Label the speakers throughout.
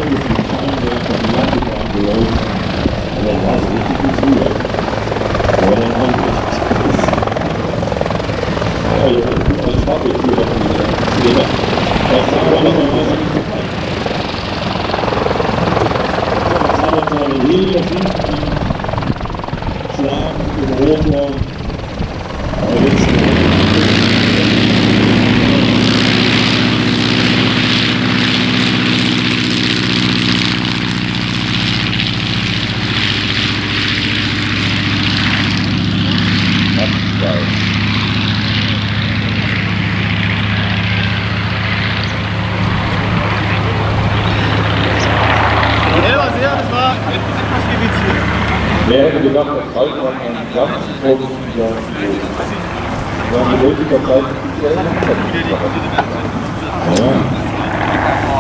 Speaker 1: Autos mit Scheinwerfern, Lampenbahn gelaufen. Und dann war es richtig gut früher. Aber dann auch nichts. Ja, ich habe eine Schwabbeltür auf die Fehler. Das war aber normalerweise nicht gefallen. Das war so eine Helios hinten, schlafen im Rotor. Aber jetzt wer hätte gedacht, dass Waldmann ein ganz vorsichtiger Pilot ist. Wir haben in heutiger Zeit nicht ja.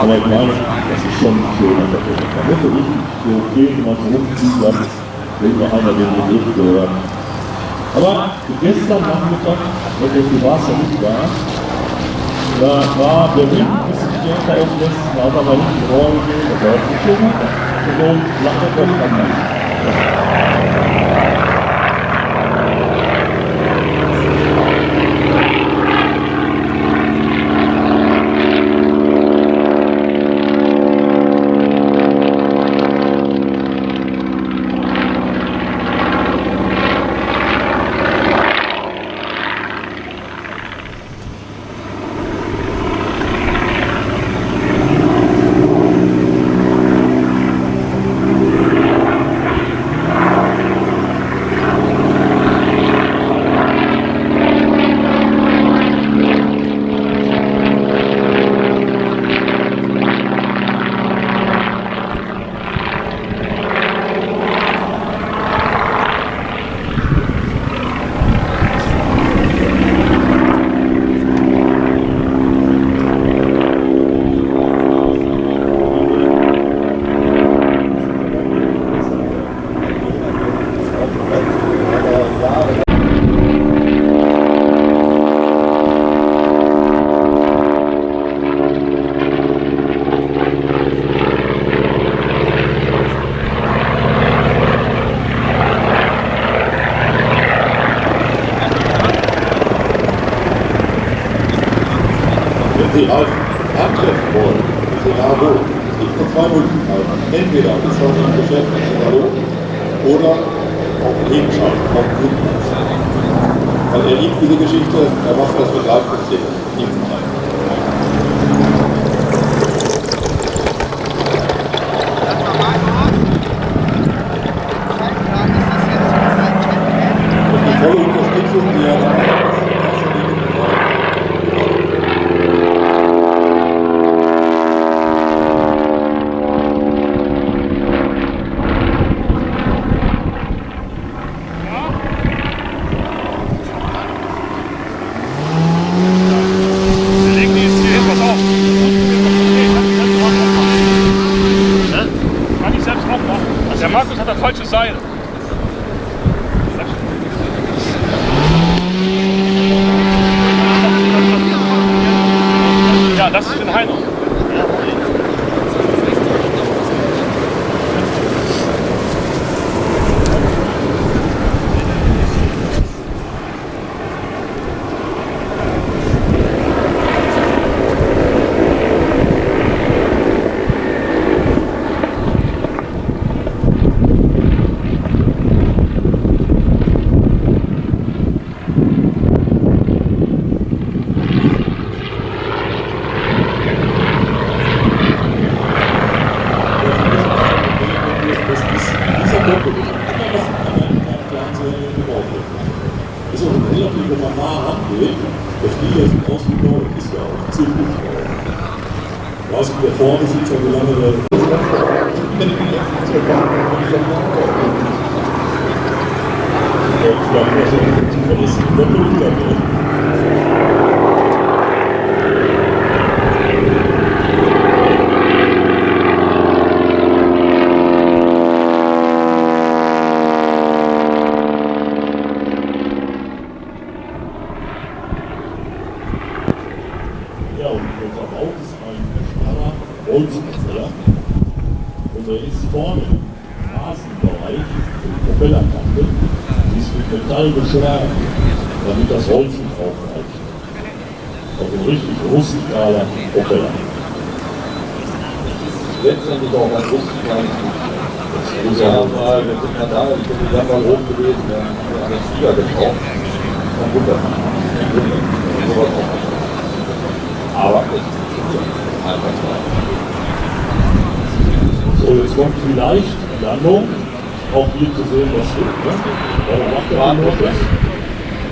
Speaker 1: Aber ich meine, das ist schon schön an der Stelle. Da muss ich so gehen, wenn man so rumziehen lässt, wenn nur einer den Begriff gehört. Aber gestern Nachmittag, wenn das Wasser nicht war, da war der Wind ein bisschen stärker auf dem Westen, da hat aber nicht die Rohr gesehen, das war nicht schön. Und so lacht er doch anders. Wenn Sie auf antreffen wollen, egal wo, es gibt nur zwei Möglichkeiten. Entweder ist das ein Geschäft in Hallo oder auf den Hebenschaft, auf den Flugplatz. Weil er liebt diese Geschichte, er macht das mit Live-Konzerten. Und die volle Unterstützung, die er da hat,
Speaker 2: der Markus hat das falsche Seil. Ja, das ist für den Heino.
Speaker 1: ist auch ein relativ, wenn man nah rangeht, der Flieger sieht aus wie neu, ist ja auch ziemlich neu. Ich weiß nicht, der vorne sieht schon, wie lange der Ja, und unser Bau ist ein starrer Holzfäller. der ist vorne im Rasenbereich, im Propellerkante, ist mit Metall beschlagen, damit das Holz nicht aufreicht. Also ein richtig rustikaler Propeller.
Speaker 3: Letztendlich auch ein rustikaler. Ja, mal, wir sind ja da, ich bin ja mal hoch gewesen, wir haben einen Flieger gekauft. Ein Wunder. Sowas auch. Aber es funktioniert. Einfach mal.
Speaker 1: So, jetzt kommt vielleicht die Landung, auch hier zu sehen, was steht. Ne? Warum macht er nur das?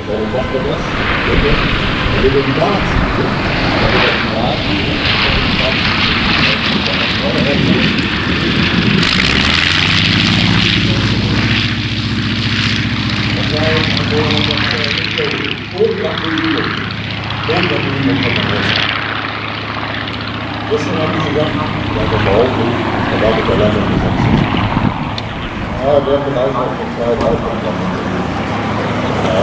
Speaker 1: Warum macht er das? Weil er die Bahn Gestern haben sie gesagt, ja, der Bau, da war mit der Landung nicht absichtlich.
Speaker 3: Ja, der vielleicht auch von 2 Leuten kommen.
Speaker 1: Ja.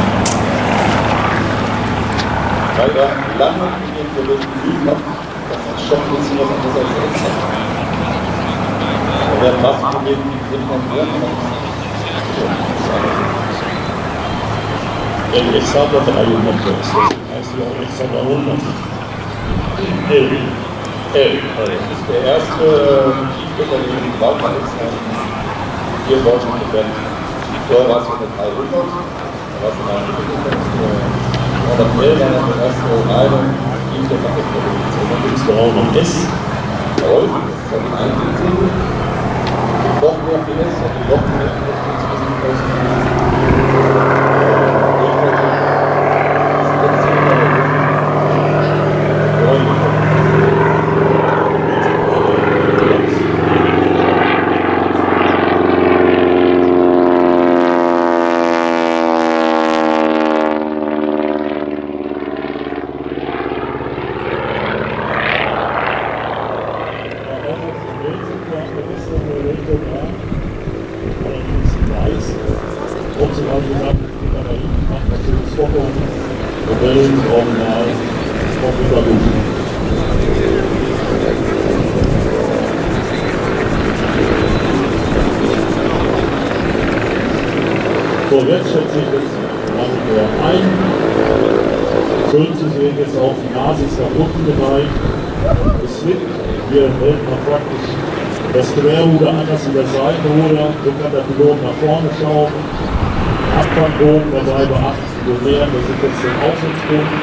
Speaker 3: Weil der Landung in dem Gefühl hat, das ist schon ein bisschen was anderes als extra. Und der Massenproblem sind von mehr, aber
Speaker 1: Der Alexander 306, das heißt ja auch Alexander 100.
Speaker 3: das ist der erste Tiefdrucker, den ich gebaut habe, ist hier in Deutschland gewesen. Vorher war es mit 300, da war es in einem und ab L war dann der erste reine Tiefdrucker.
Speaker 1: Und dann gibt es auch noch S.
Speaker 3: Jawohl, das ist ein Einzelziel. Noch mehr PS, also noch mehr
Speaker 1: So, jetzt schätze ich das langsam ein. Schön zu sehen, jetzt auch die Nase ist nach unten geneigt. Es liegt, wir hält man praktisch das Querruder anders wie das Seitenruder. So kann der Pilot nach vorne schauen. Abfangbogen dabei beachten, so mehr, das ist jetzt der Aussichtspunkt.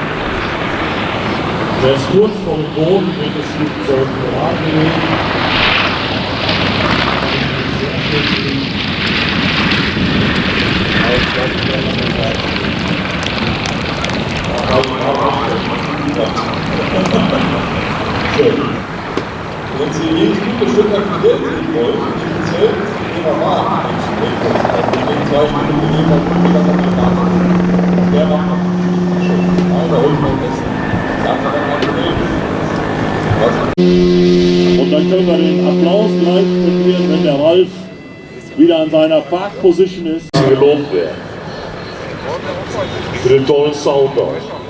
Speaker 1: Der ist kurz vor dem Boden, wird das Flugzeug gerade gelegt.
Speaker 3: Wenn Sie jedes gute Stück aktiviert sehen wollen, speziell zum Thema Wagen, den zum Beispiel jemand der macht noch schon. Da holt man das.
Speaker 1: Und dann können wir den Applaus gleich probieren, wenn der Ralf wieder an seiner Parkposition ist. Gelobt werden. Für den tollen Sound auch.